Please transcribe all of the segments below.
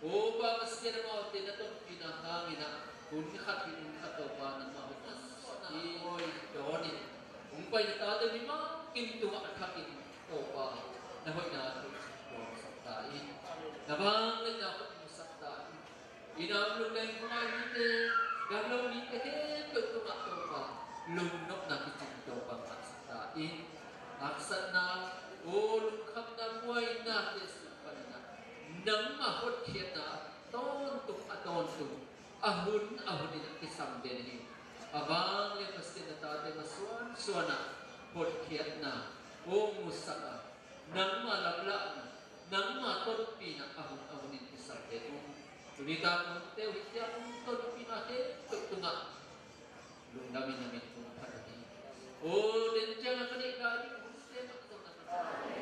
Oba masih ada mau tidak tu pinahang ina unkat toba nama utas ioi doni umpai kita ada lima kintu akakin toba nahoi na tu sakta in nabang na dapat sakta inam luleng kumai ite gamlo ite tu toba lumnok na kitin toba sakta in aksan na ulukam na muai na kesupanina nang mahot siya na tontung ahun din ang isang din abang yung pasti na tate masuan suana hot siya na musaka nang malabla na nang matolpi na ahun din isang din tunita kong teo hitya kong tolpi natin tunga lungdamin namin kong parati din siya nga kanikari kung siya makasama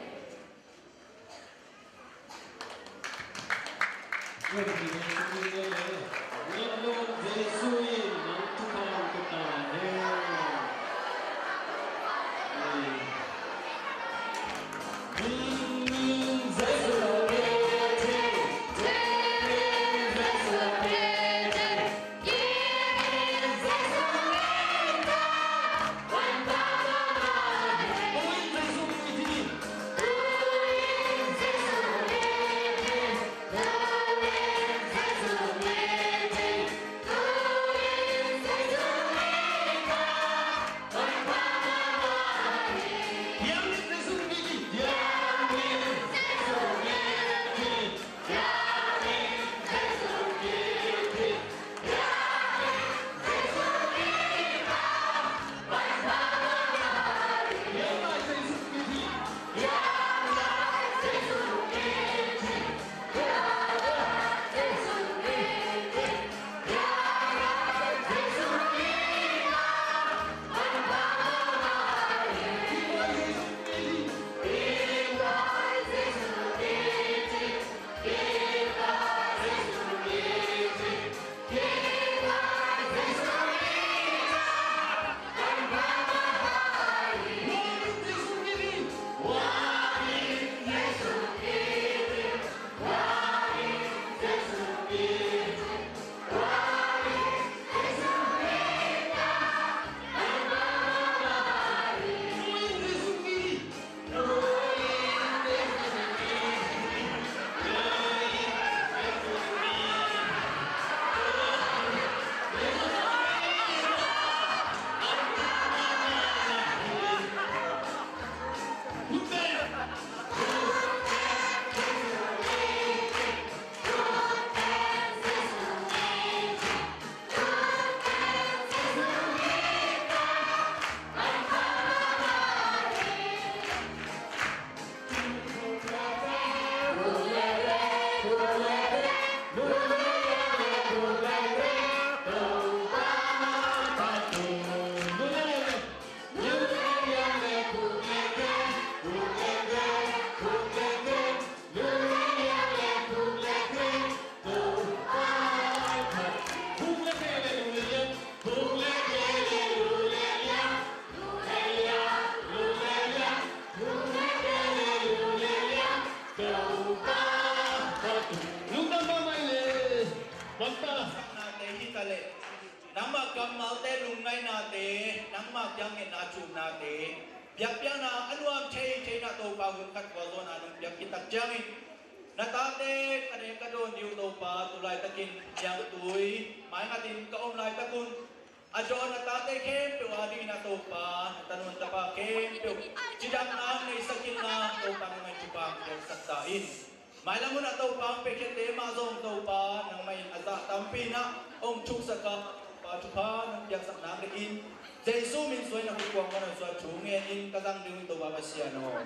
Mai lang muna tau pang peket tema zong tau pa nang may asa tampi na om chuk saka pa chupa nang yang sak nang in Jesu min soy na kuwang ka na sa chungin in katang ding tau ba siya no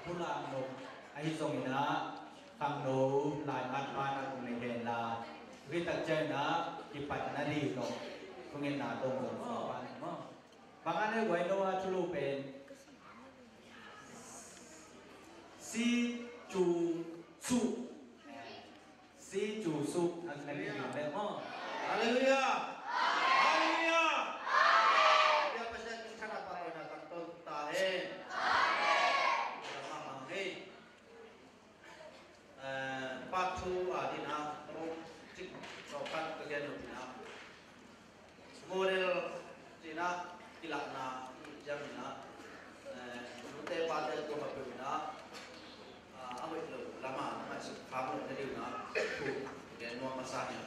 pulang mo ay zong ina Kang nô lại bắt ba na cùng này đèn là cái特chân đó thì phải là đi rồi có nghĩa là tông rồi sao bạn đúng không bằng anh ấy quay nô chú lô bền si chủ su anh này cái gì đấy không Hallelujah. Hallelujah. Dia pasti cara apa nak kantor tahe. Lama mangge. Patu adina cik sopan kerja nuna. Model cina kilakna jamina. Nute pada tu apa bina. Awak tu lama masuk kamu dari mana? Dia nuang masanya.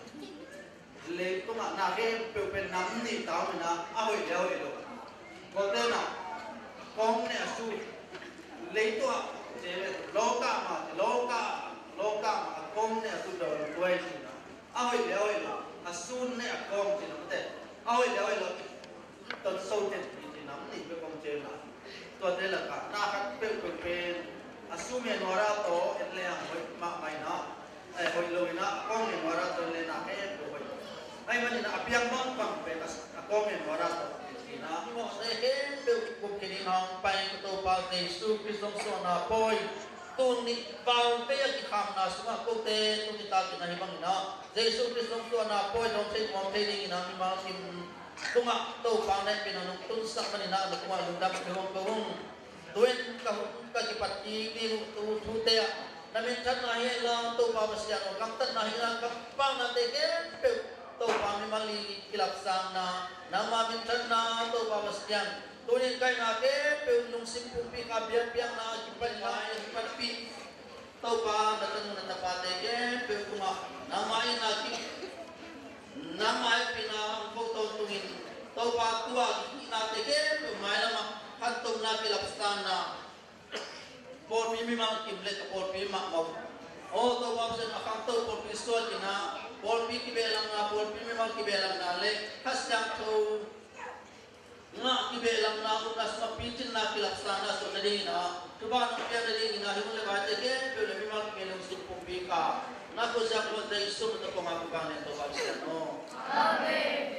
Le tu mak nak pen nam ni tahu mana? Awak dia awak tu. Kau tu nak kong ni asu. Le tu je loka mak kong ni asu dah dua ini. Awak dia awak tu. Asu ni kong je nak betul. Awak dia awak tu. Tu sâu ten je nam ni kong je nak. Tu ada lah kan. Nak pen asu me nora to ele ang mak mai na. Hoi loi na kong ni nora to le na he hoi. Ai mani na apiang bang bang pe kong ni nora to. Na mo se he pe ko kini nang pai to pa te su Kristus so na poi tu ni pau pe ki kham na su ma ko te tu ni ta ki na hi bang na. Jesu Kristus so na poi dong se mo te ni na mi ma kim tu ma to pa na pe na nong tun sa mani na ko ma lung dam ko hong tuan ka kipati ni tu te na min chan na hi la to pa basya no kam tan na hi la kam pa na te ke pe to pa mi mali kilap sang na ma min chan na to pa basya tu ni kai na ke pe nung sim pu pi ka biang biang na kipan na kipan pi to pa na tan na pa te ke pe kuma na mai na ki na mai pi na ko to tungin to pa tua ki na te ke pe mai na ma hantum na kilapstan na por mi mang kimlet por mi mak mo o to wapsen akang to por Kristo kina por mi kibelang na por mi mang kibelang na le hasyang to nga kibelang na unas mapicin na kilapstan na so dali na tuba no pia dali na himule bate ke pero mi mang kibelang sin pumbika na ko siya ko dai so to pamakukan to wapsen no amen.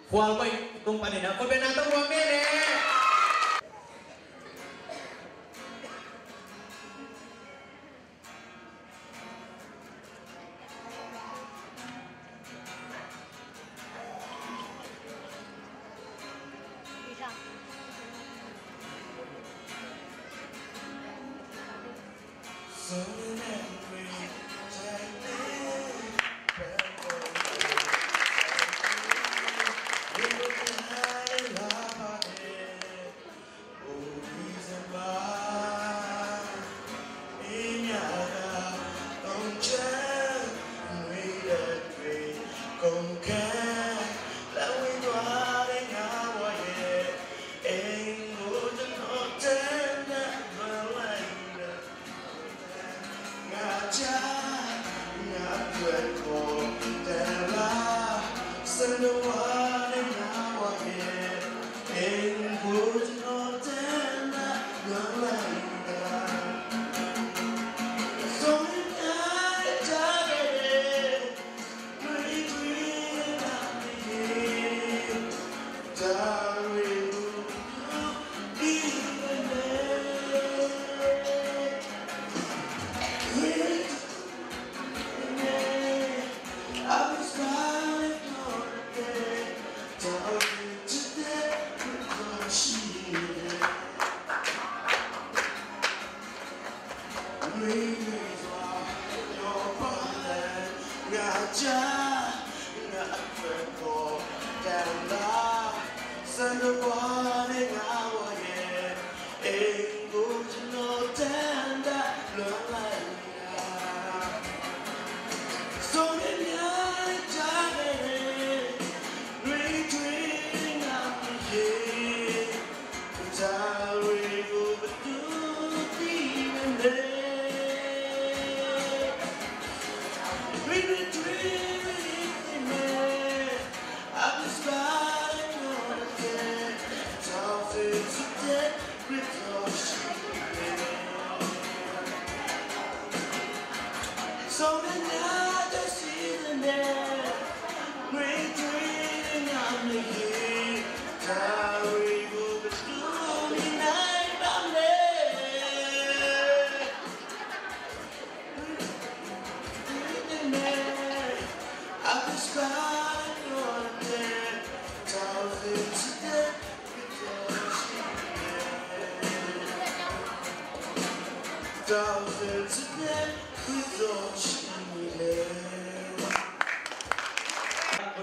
Huwag mo itong panina. Kung binatang huwag nene!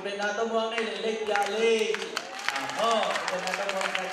Bên nào tôi muốn này lịch dạ lịch, bên nào tôi muốn này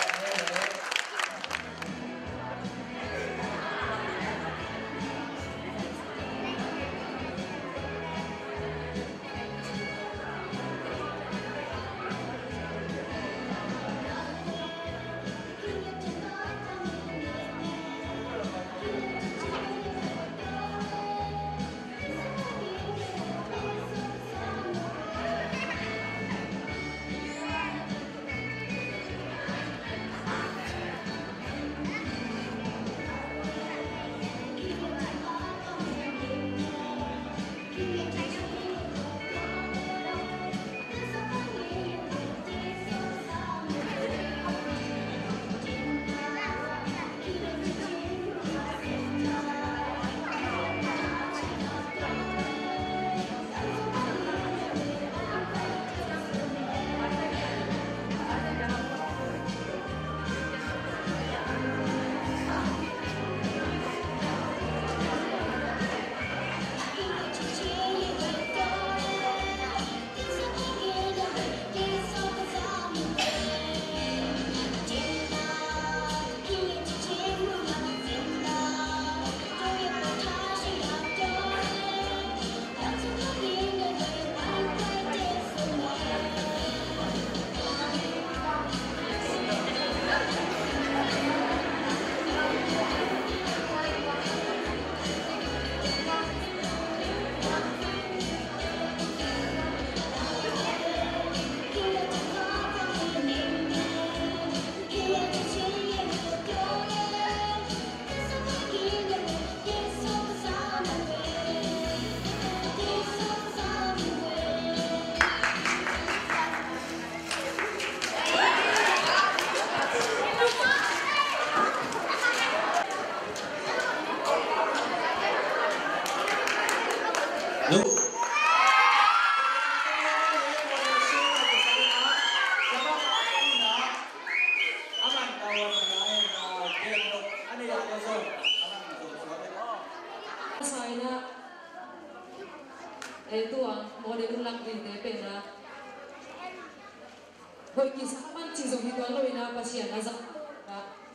Hoi ki sa man chi zong hito lo ina pasian na za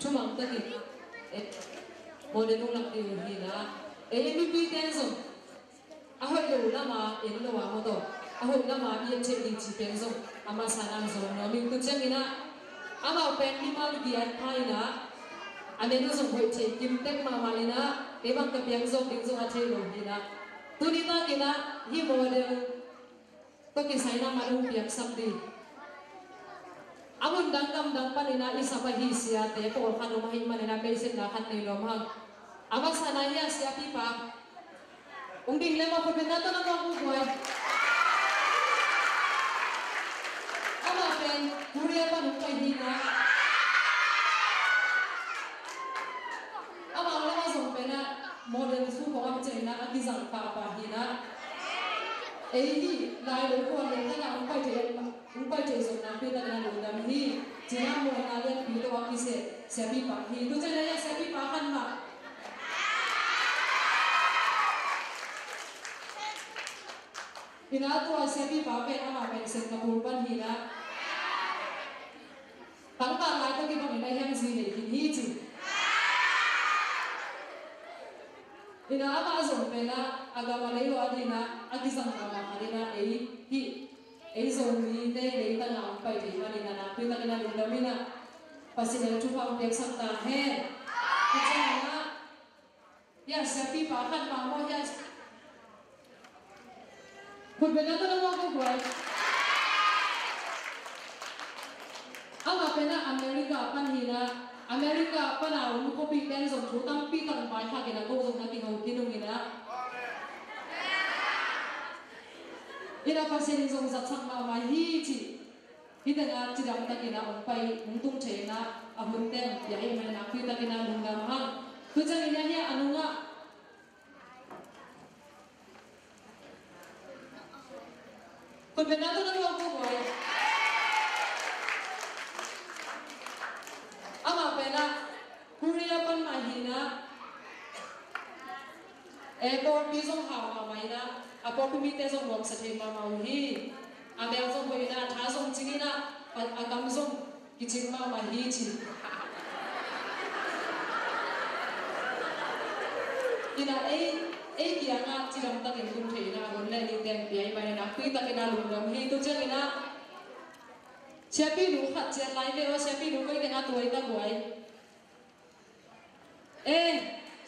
chumang ta ki mo de nung lang tiu hi na mi pi ten zong ahoi lo lama en lo wa mo to ahoi lama bi che ding chi pen zong ama sanang zong no mi tu chang ina ama pen mi mal bi an phai na ane no zong hoi che kim tek ma ma ina te bang ka piang zong ding zong a che lo hi na tu ni ta ki na hi mo de to ki sai na ma lu piang sam di Amun dangkam dangpan ina isa pa hisya te po kanu mahin man ina kaisin na kan ni lomhang. Amak sanaya siya pipa. Ungding lema po binato na mga kukuhay. Ama pen kuriya pa nung hina. Ama wala masong pena modern suko ang China at isang hina. Ini lalu ko ang tanga umpai jeso na pita na lundam hi jina mo na len pito akise sabi pa hi tu jana ya sabi pa kan ma ina tua siapi pa pe ama pe Singapore pan hina tang ta lai to ki bang ina yang zi nei hi chi ina ama zong pe na agama lei lo adina agisang kama adina ei zong mi te lei ta ngam pai te ma ina na pi ta kana lundamina pasina tu pa tek sak ta he ki chana ya siapi pa khat ma mo ya kun bena to na mo ko boy ama pena America pan hina America pan a mu ko pi ten zong thu tam pi tan bai kha ke na ko zong na ki ngau ki nung ina ina pasin zong zat sak ma mai hi chi kita na tidam ta kina ong pai tung che na amun tem ya hi mai na pi ta kina lung gam hang tu jang ina ya anunga kun bena to na mo ko boy ama pena Korea pan mahina ko bizong ha ma mai na apo kumite zong wak sa thema ma hi amel zong ko ina tha zong chingina agam zong kiching ma ma hi chi ina kia nga chiram ta kin kum thei na gon le ni ten pi ai mai na pi ta kina lung ram hi to chang ina siapi lu khat chen lai le o siapi lu koi kena tuai ta guai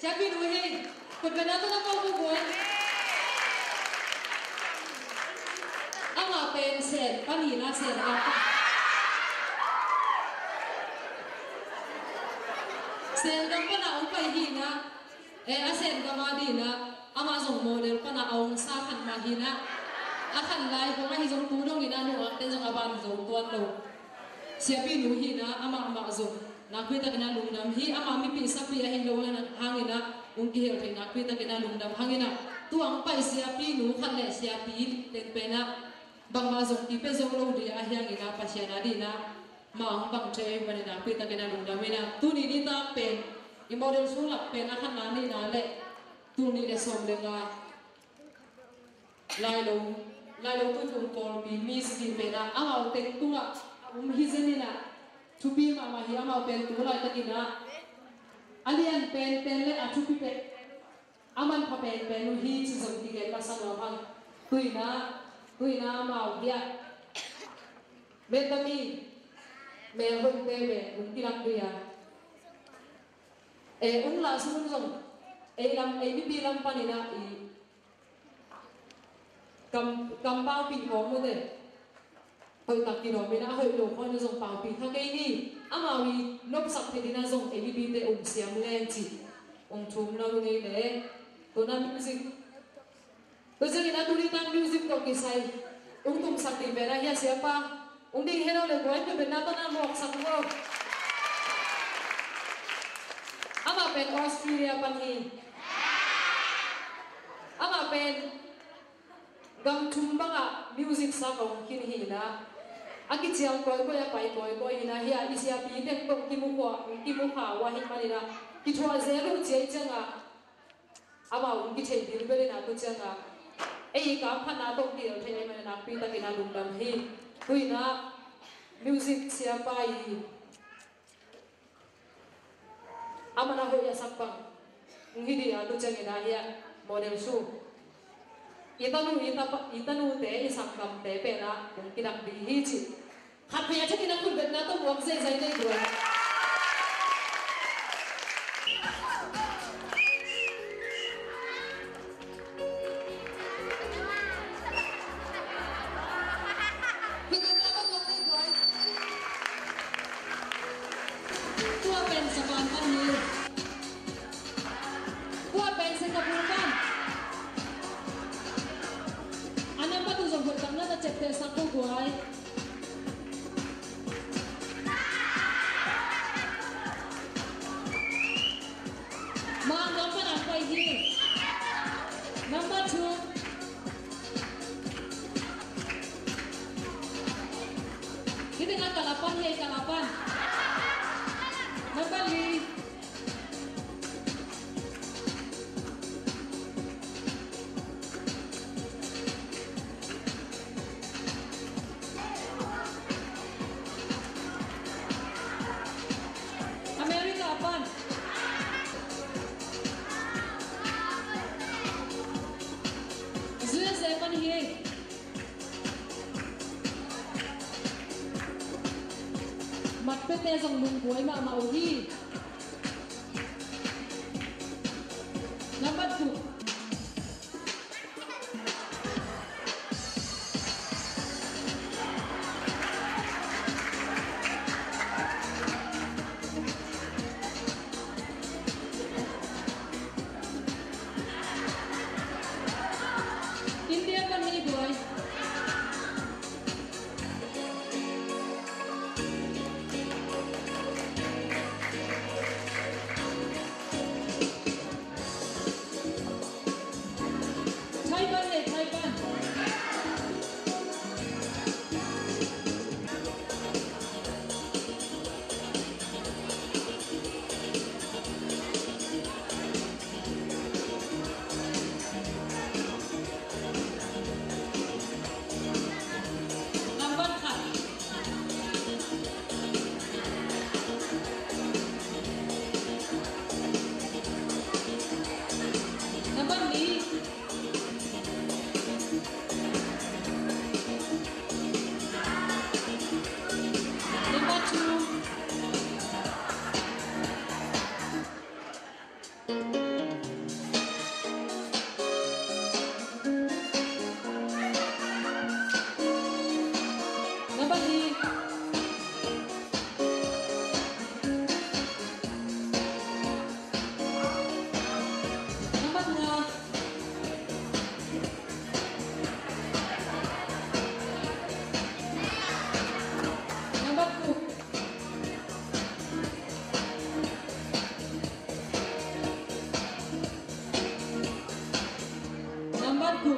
siapi lu hi kun bena to na ko guai ama pen sen pani na sen ka sen dam pana ong pai hi na asen ka ma di na ama zong model pana ong sa khan ma hi na akhan lai ko ngai zong tu dong ina no ak ten zong aban zong tuan lo siapi nu hi na ama zong na kwi ta kana lung dam hi ama mi pi sa pi a hin lo na hangina ung ki hel thei na kwi ta kana lung dam hangina tuang pai siapi nu khan le siapi tek pe na bang ma zong ti pe zong lo di a hiang ina pa sia na di na ma ang bang che mane na kwi ta kana lung dam ina tu ni ni ta pen i model su lak pen a khan na ni na le tu ni le som le nga lai lo tu tum kol bi mi si pe na ama tek tu nga hi zenina tu bi ma hi ama pen tu lai ta kina alian pen le a tu pi pe aman pha pen nu hi chi zong ti ge pa sa lo hang tuina ma dia betami me hon te be un ti rak dia un la sun zong lam bi lam panina i cầm bao bị có một đấy hồi tập kỳ đó mình đã hồi đầu coi nó dùng bao bị khác cái đi ama vì nộp sập thì đi nó dùng ABB để ủng xiêm lên chỉ ủng chùm nó như thế tôi làm music tôi giờ nó tôi đi tăng music có cái sai ủng tung sập thì về đây ya siapa ủng đi helloเลยquay cái bên nào tôi làm một sập không ama bên Australia pan hi ama bên gam thum banga music sa kong kin hi na aki chiang koi koi pai koi hina hi isia pi tek tok ki mu kha wa hi manina ki thwa zero chei changa ama un ki thei bil bele na ko changa ka phana tok ki thei mai na pi ta ki na lum dam hi tuina music sia pai amana ho ya sapang ngidi a to changi na hi model su itanu te isang kam te pena kung kinak di hichi khat phaya cha kinak kun bet na to wak zai zai dai dro tua pen sa pan pan ni tua pen sa kapurkan Anak pa tu zong hoi tam na ta chep te sak ko guai ma ngam pa na pai hi number 2 kita nak kalapan he kalapan number 3 Number 4 pete zong lung buai ma ma uhi. Number 2. India kan ni buai. Taiwan le Taiwan. Number 4. Number 3. Number 2. Number 3. Number 4. Number 2. Number 2.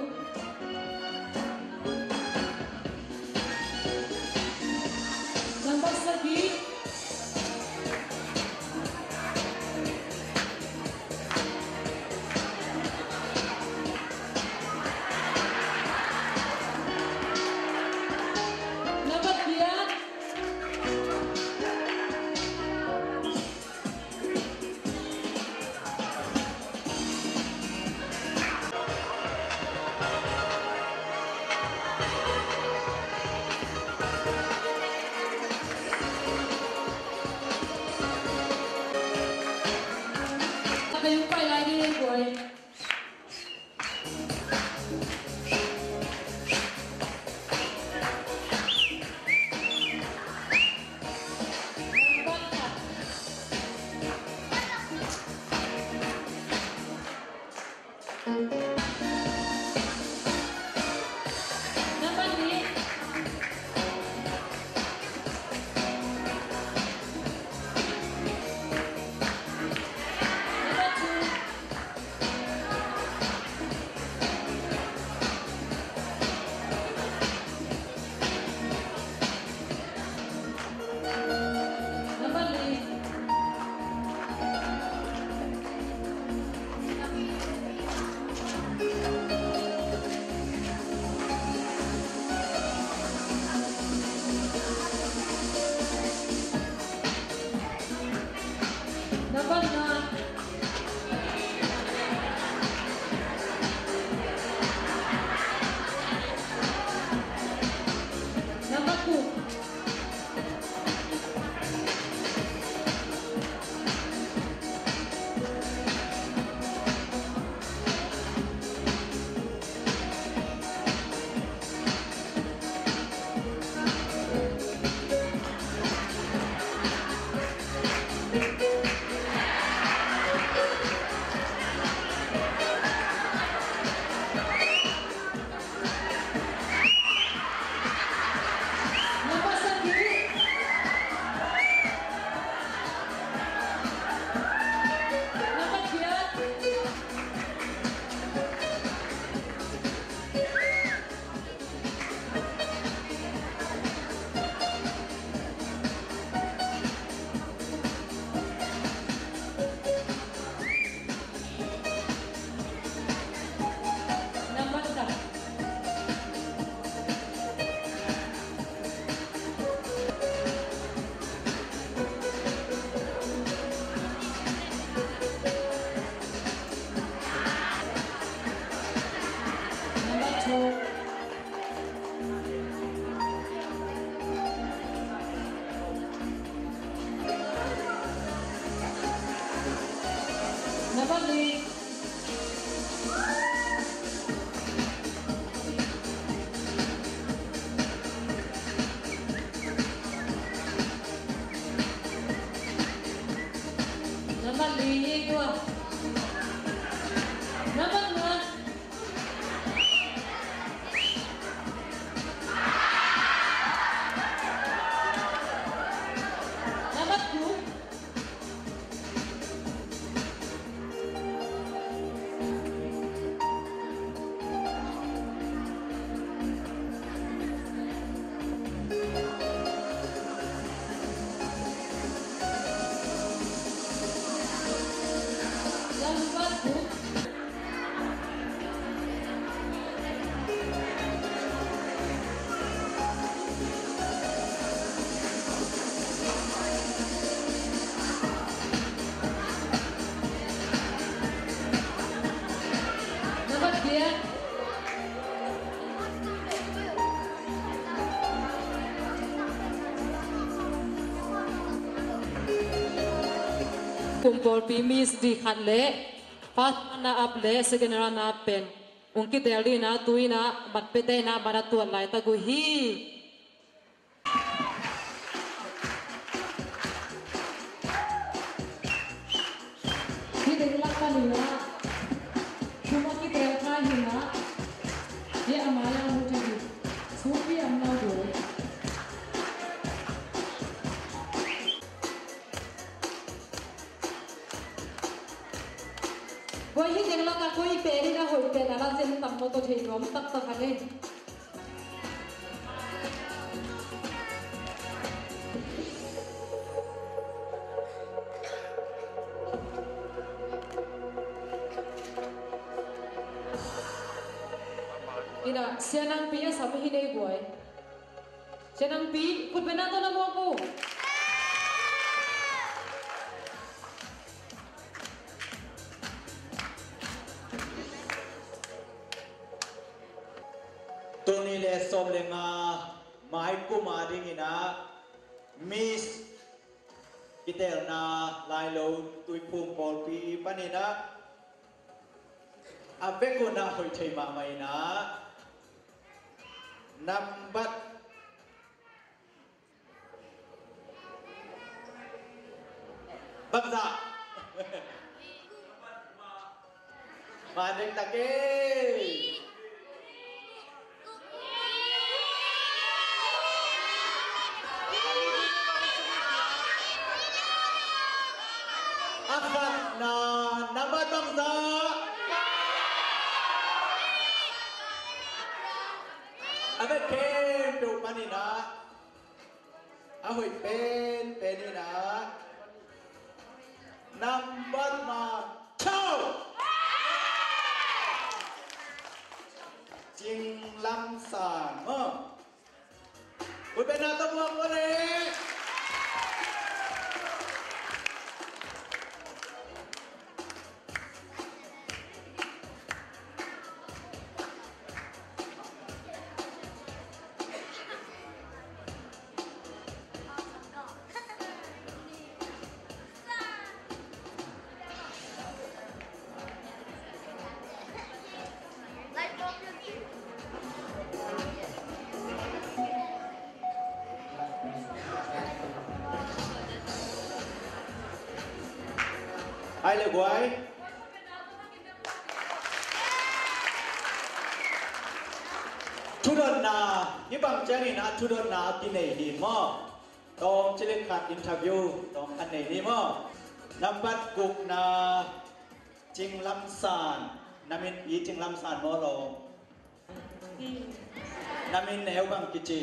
Number 3. Number 3. Apa yung pai lai đi buai. Number 3. Number 2. เดียคุมบอลปีมิสดีขัดเละฟัดนาอัพเละสกันรานาเป็นองค์กิเตอรีนาตุยนาบัดเปเตนาบาราตัวไหลตะกุฮีที่เด็กลักกันอยู่นะคุมกิเตอร์ข้าหินะเดี๋ยวอามาลาหูจะดูสูบีอามาดูวันนี้เด็กลักกันคุยเปรีนะหัวเปรีนะเราจะตั้งโมโตเทนรอมตักกันเลยนี่นะเสียนังปีอะสามีฮินเอ้บ่อยเสียนังปีคุณเป็นอะไรนะโมกูตัวนี้เลยสมเลยมาไม้กูมาดิ้งนะมิสกิเตอร์นาลายโลตุยพุ่มบอลปีปานี่นะอาเบกุนาหอยเทมาไม่นะนับบัดบักษะมาเด็กตะเกีอาคันนานับบัดบักษะอาเบเคนดูมานี่นะอาหอยเป็นนี่นะนับบัดมาเช่าจิงลำสานคุณเป็นนาตะวังวันนี้ไอ้เล็กไว้ทุเรศนายี่บังเจนี่นะทุเรศนาที่ไหนดีมั้งตองเจริญขัดอินเทอร์วิวตองอันไหนดีมั้งนำบัตรกุกนาจิงลำสานนามินอีจิงลำสานมอลงนามินแนวบังกิจิ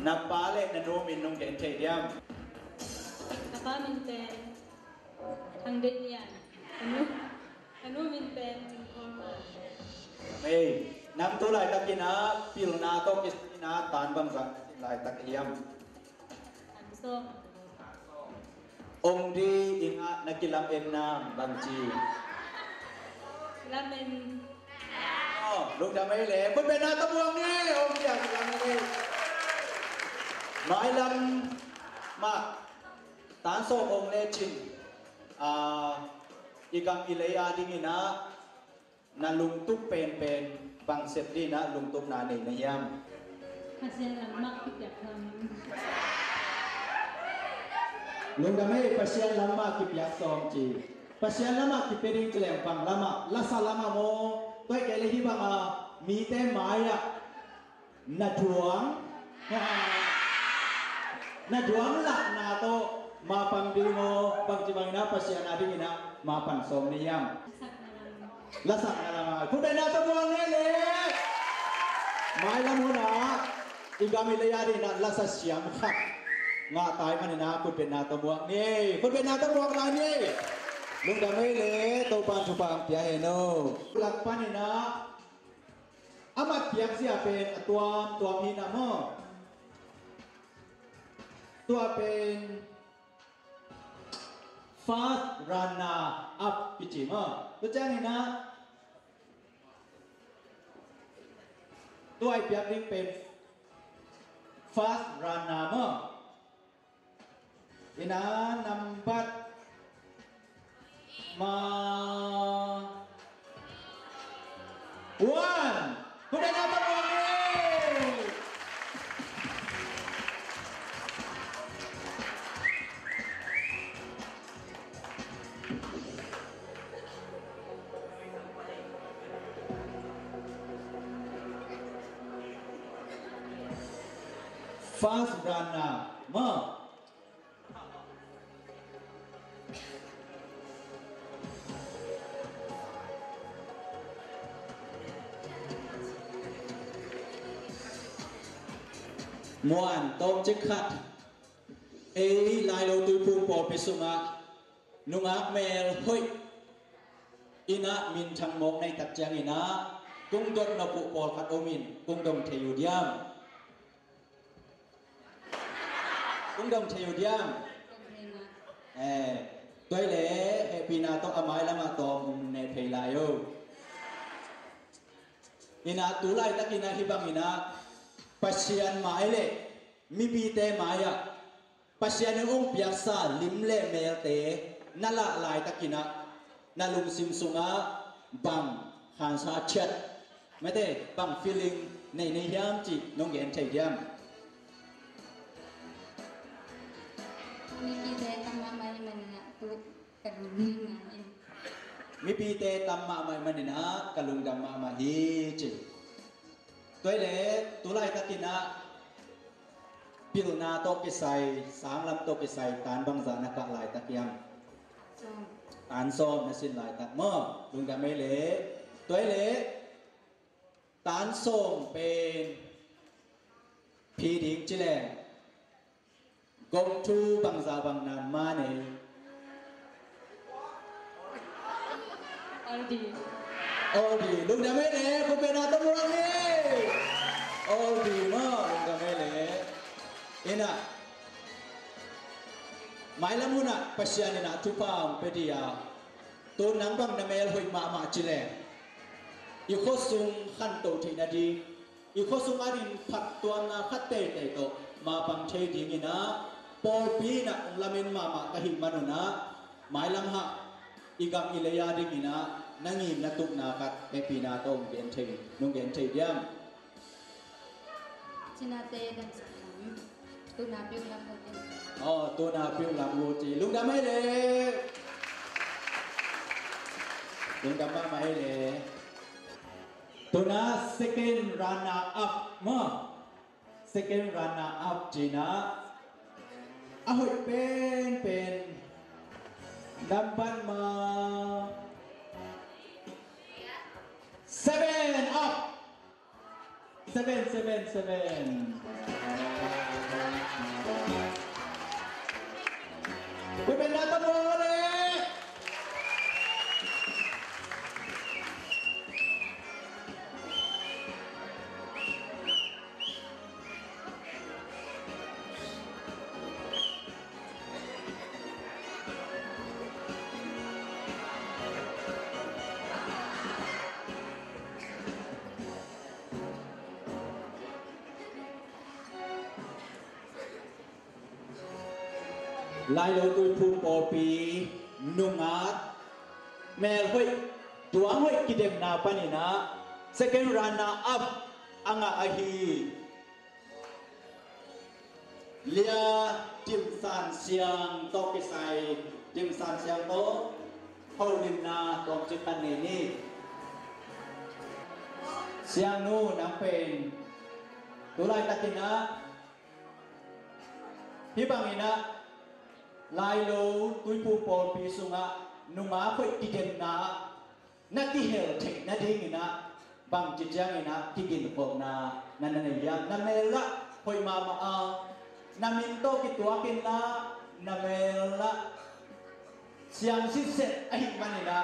นับปาเล่นนูมินนงเด่นเทียมApa minten ang detian anu minten forma เอ้ยนำตัวลายตะกินาพิลนาต้องกินนาตานบังสักลายตะเกียม ang som องค์ดีอิงะนักกิลามเอ็นนามบังจี lamen อ๋อลุงจะไม่เหลวคุณเป็นนาตะบวงนี่องค์อยากลำนี่หมายลำมาตานโซองค์เลจินอีกังอิเลยอาดิงินะนาลุงตุกเป็นบางเสร็จดีนะลุงตุกนาในนยาม kasihan lemak tidak kami ลุงจะไม่ประเชียนลำมากิบยักษ์ซองจีประเชียนลำมากิบเป็นดิงเกลียงฟังลำมาลัสลำมาโมตัวเกลีฮิบังมีเต้ไม้อะนาดวงนาดวงหลักนาโตมาปังดีโมปังจิบังนะประเชียนอาดิงินะมาปันสมนิยาม sak nalang ลัสักนาลามาคุณเป็นนาตะบวงนี่เลยไม้ลำหัวหนาอีกามิเลยาดีนะลัสเสียมขัดงาตายมันนะคุณเป็นนาตะบวงนี่คุณเป็นนาตะบวงนะนี่ลุงจะไม่เลยโตปานชุปามเปียเฮโนหลักปันนี่นะอามาเทียบเสียเป็นตัวมีนะมั้งตัวเป็น fast runner up พิจิมตัวแจ้งนี่นะตัวไอเปียกนี่เป็น fast runner อินะนำบัตรมาวันคุณได้นำบัตรวันนี้fast runner มวนตอมจิขัดลายเราตุยพูปอปิสุงะนุงะเมลหอยอินะมินทังมกในตักแจงอินะกุ้งดดนปุปอลขัดโอมินกุ้งดงเทยุดยามกุ้งดงเทยุดยามตัวเล่เฮปีนาต้องอามายละมาตอมในเพลายโออินะตุไลตักอินะฮิบังอินะPasian maile mibite maya pasian ong piasa limle melte nala lai takina nalung simsunga bang hansa chat mate bang feeling nei yam chi nong gen thai yam mibite tamma mai manina tu kalung mibite tamma mai manina kalung damma ma hi chiตัวเล่ตัวไล่ตะกินะพิลนาโตกิไซสามลำโตกิไซตานบังจานักหลายตะเกียงตานซ้อมนัสินหลายตะเมื่อลุงดำไม่เล่ตัวเล่ตานส้มเป็นพีดิ้งจิเลงกงทูบังจาบังนานมาเนออดีลุงดำไม่เล่คุณเป็นอาตมุรังนี่โอ้ดีมากลุงดำไม่เล่เอ็น่ะหมายละมุนะปัจจัยนี่นะทุพามเปดียาตัวนังบังนเมลหอยมาจิเลอีโคซุงขันโตทีนาดีอีโคซุงอารินผัดตัวนาขัดเตะโตมาบังเชดีนี่นะปอปีนะองลามินมากะหิมานุนะหมายละมหะอีกัมอิเลยาดีนี่นะนั่งยิมนัตุกนาคัดเอปีนาโตมเกนเทนุงเกนเทเดียมจินาเตดันสังตุนาปิวลำโมติตัวนาพิวลำโมจีลุงดำไม่เลยลุงดำไม่เลยตัวนา second runner up มา second runner up จีนะอ้าวเป็นดับบันมา seven up seven คุณเป็นนักตะโมเลยลายโลตุยภูมิปอปีนุ่งอาดแมลหอยตัวหอยกิเดมนาปานินะ second runner up อังอาฮีเลียจิมซานเซียงโตกิไซจิมซานเซียงโตฮอลลินนาตองจิตันเนนี่เซียงนู้น้ำเป็นตัวลายตะกินะพี่บังอินะลายโลตุยปูปอปีสุงะนุงาค่อยกิเดนนานักที่เฮลเทคนักดิ้งนะบางจิตยังนะที่กินปองนานั่นนั่นยังนั่นเมละค่อยมานามินโตกิตัวกินนะนาเมละเสียงสิเสร็จไอ้มันนี่นะ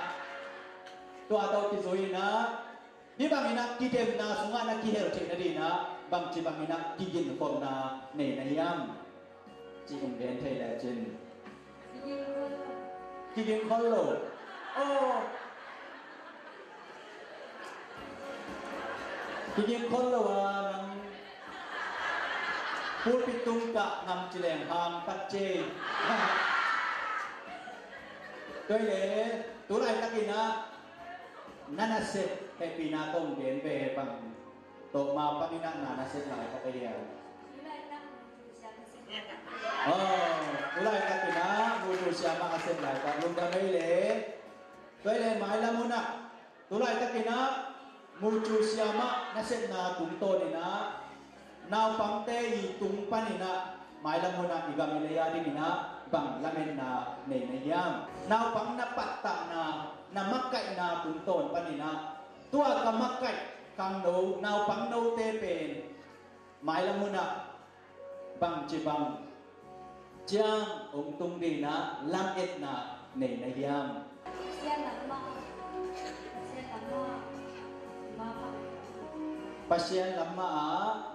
ตัวเราที่สวยนะนี่บางนะกิเดนนาสุงะนักที่เฮลเทคนักดิ้งนะบางจิบางนะที่กินปองนาในยังจีองเดนเทเลจิน Kiging Kolo. Oh. Kiging Kolo ng Pulpitung ka ng Chileng Hang Patche. Tôi để tú lại các kỳ na nanaset hay pinatong đến về bằng tổ mà pamina nanaset lại các cái tú lại các kỳ na mutu siya makaset lại các lúc đó mấy lẽ tôi để mãi là muna tú lại các kỳ na mutu siya ma naset na tung to ni na nào pang te y tung pa ni na mãi là muna igamilaya di ni na bang lamen na nenayam now pang napatta na makai na tunton panina tua ka makai kang no now pang no te pen mai la muna bang chibang jang ong tung di na lam et na nenayam pasien lamma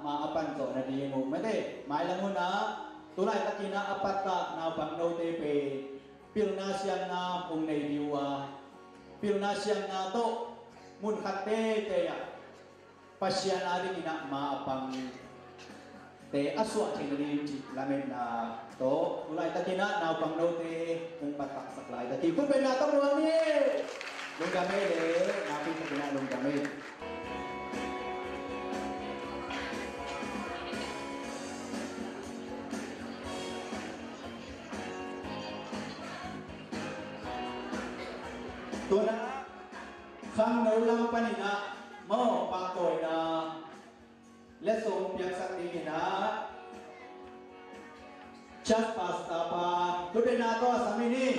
maapan to na di mo mate mai la muna tulay kakina apata na pangno tepe pilna siang na kung nay diwa pilna siang na to mun kate teya pasyan ari ina maapang te aswa chinri lamen na to tulay kakina na pangno te kung patak saklay dati kun ben na to mo ni lung gamay le napi kakina lung gamay tôi đã khang nấu lăng panina mo pa tôi na lesson piak sakti na chat pasta pa tôi bên na to samini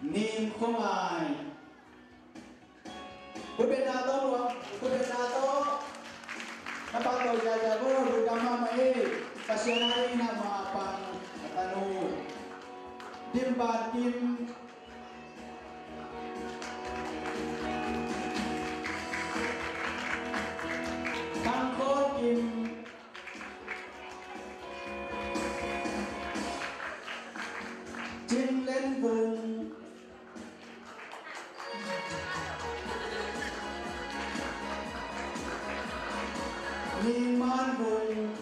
nim không ai tôi bên na to luôn tôi bên na to na pa tôi jaja bo rugama mai pasianari na maapang Tanu Dimba Kim Tangko Kim Jin Len Vùng Niman Vùng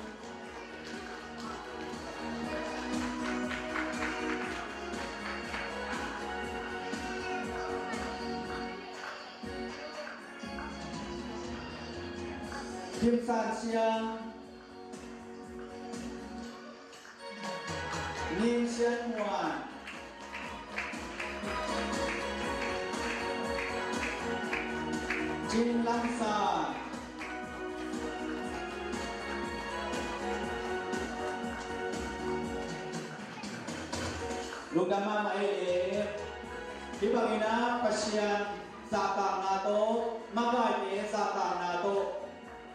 Kim San Siang Nim Sian Nguan Jin Lang Sa Lugama Maele Ibangina Pasyan Saka Nato Magay Saka Nato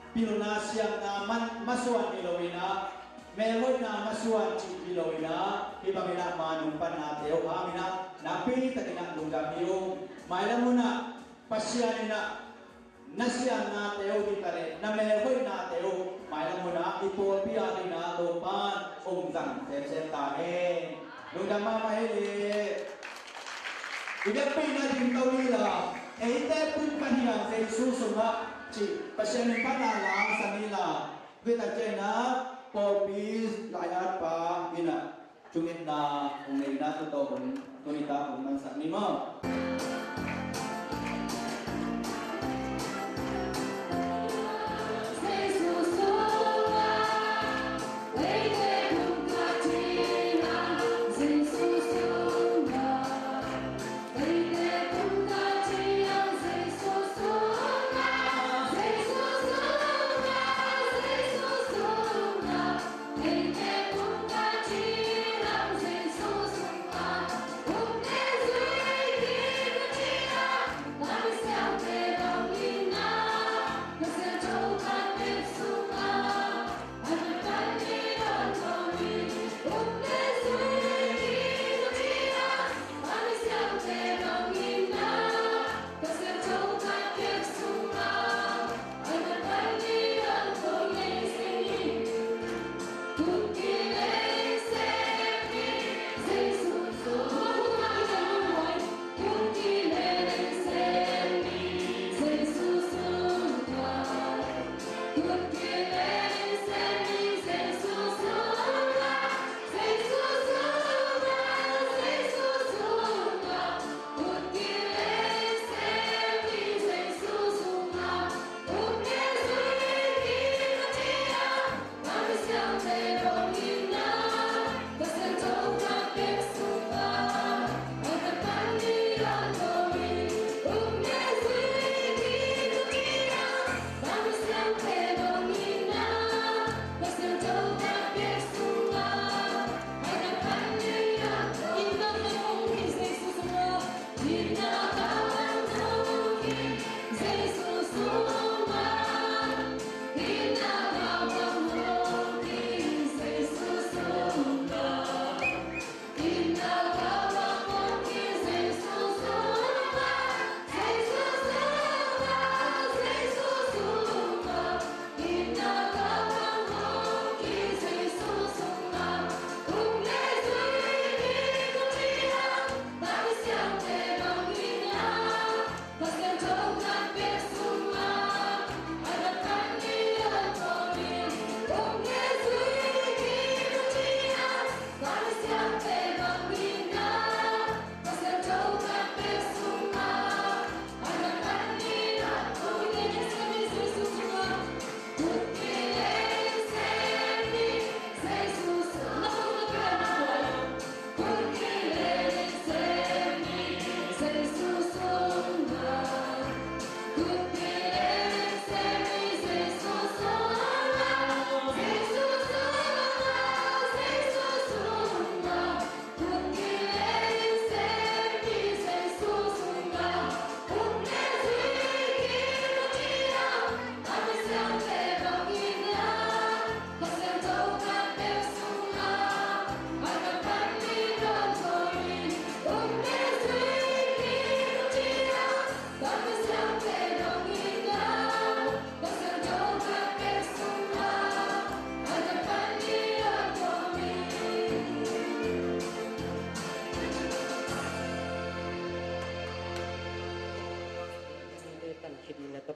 Pilna siang na masuan ilowina, meron na masuan ilowina, ibangina manumpan nateo amina, napi tatina lunggamiyong, mailang muna, pasyan na nasyan nateo ditare, na meron nateo, mailang muna, ipolpiya na lupan, umdang sesentane, lunggama mahili. Igapi na din tawila, ite pun kaniyang sa isusunga, Ci pasyanin panala sa nila kita jena popis layar pa ina cungit na unay na to tunita unang sa nimo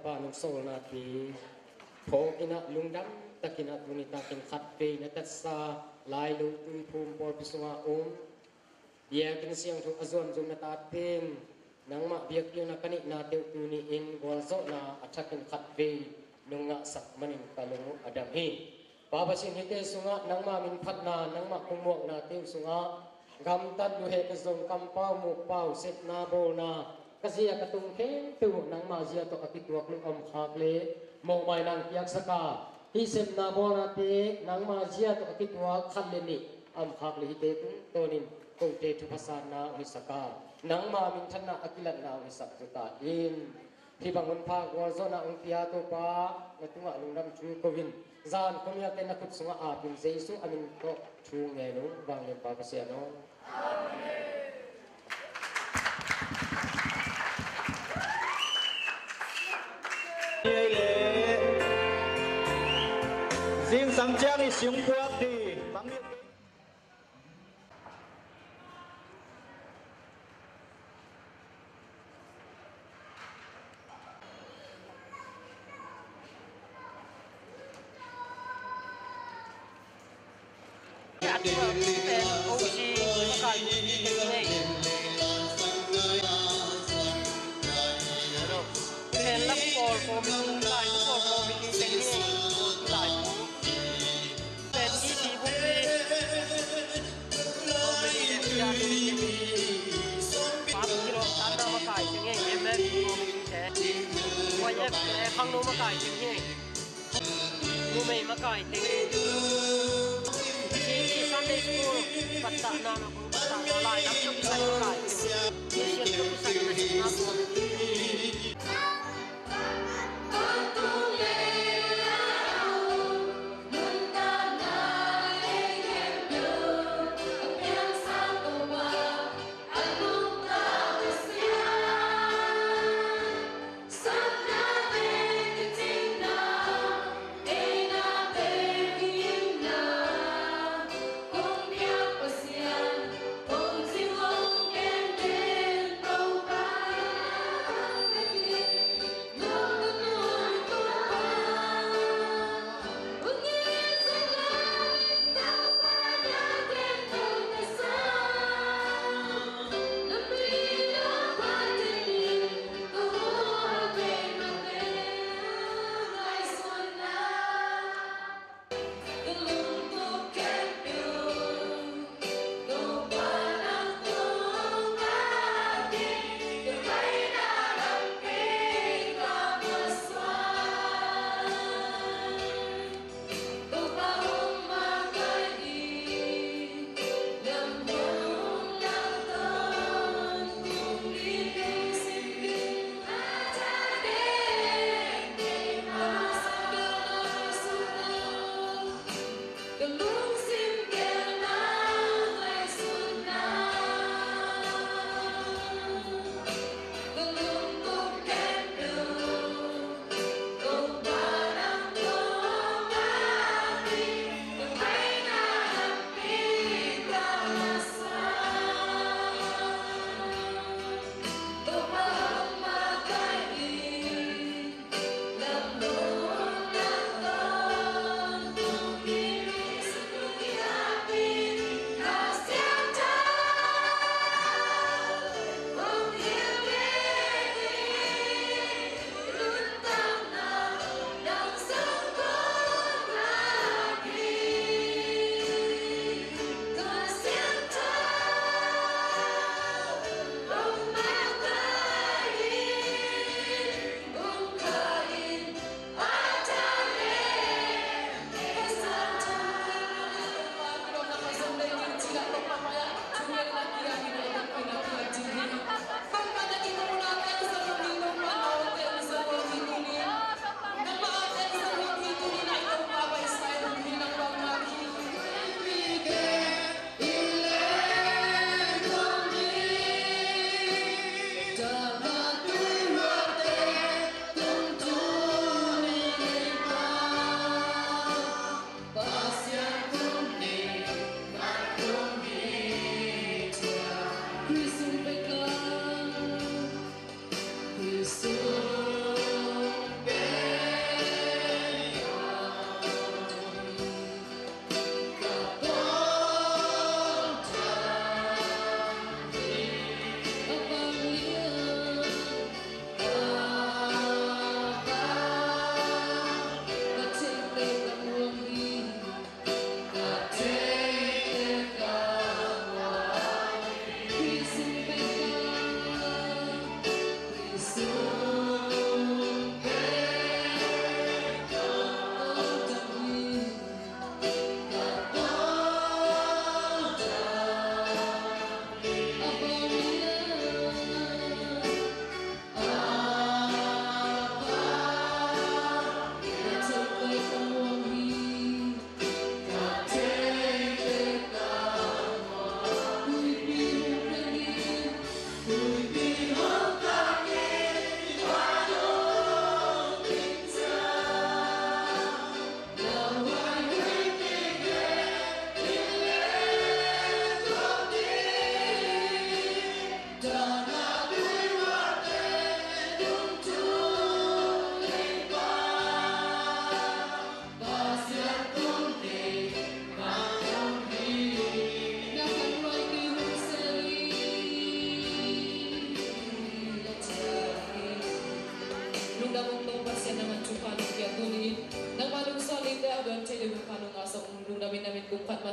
pa ng sol natin po ina lungdam takinat munita kin khatpe na tatsa lai lu pum por pisunga dia kin siang tu azon jom na tatin nang ma biak yo na kanik na teu tuni in bolso na atakin khatpe nunga sak manin kalungu adam hi baba sin hite sunga nang ma min phatna nang ma kumok na teu sunga gam tat lu he ka zong kampau mu pau set na bol na kasia katung khen tu nang ma zia to akituak lu khak le mo mai nang piak saka hi set na bol na te nang ma zia to akituak khan le ni khak le hite tu tonin ko te tu pasana wi saka nang ma min thanna akilat na wi sak tu ta in hi bangun pha gol zona ung pia to pa na tunga lungdam chu kovin zan komia te na kut sunga a pin jesu amin to chu nge no bang le pa pasia no riêng sáng trang thì xuống quốc thì bằng việc khang nô mà cài tiếng nhẹ, nô mày mà cài tiếng, chỉ Sunday school, bắt tạ na nó cũng bắt tạ nó lại lắm trong cái mà cài tiếng, chỉ trong cái mà chỉ na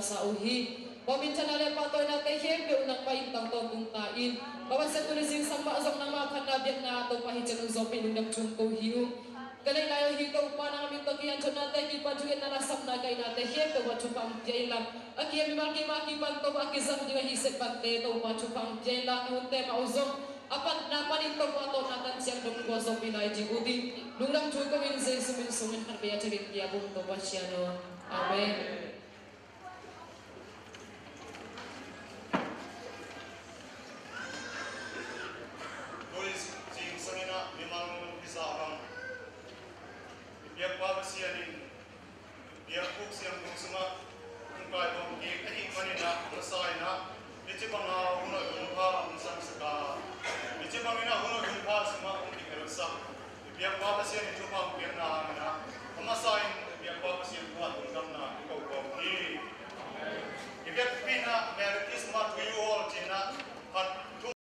sa uhi. Paminsan na lang patoy na kay Hebe unang paintang tong tain. Bawasan ko rin samba azam na mga kanabiyang na ato pahitsan ng zombie nung nagchungko hiyo. Kalay layo hikaw pa na kami tagiyan dyan natin, kipajuin na nasam na kay natin, Hebe wachupang jailang. Ang iya mimaki-maki panto akizam juga hisip pante to wachupang jailang unte mauzong. Apat na paninto po ato natin siyang dungko zombie na ijiguti. Nung nagchungko minse sumin-sumin harbiya charit niya bumto pa siya no. Amen. Biar apa siarin, biar kuk siang kuk semua, kung kaya kung kaya kaya manina, masay na, di cipang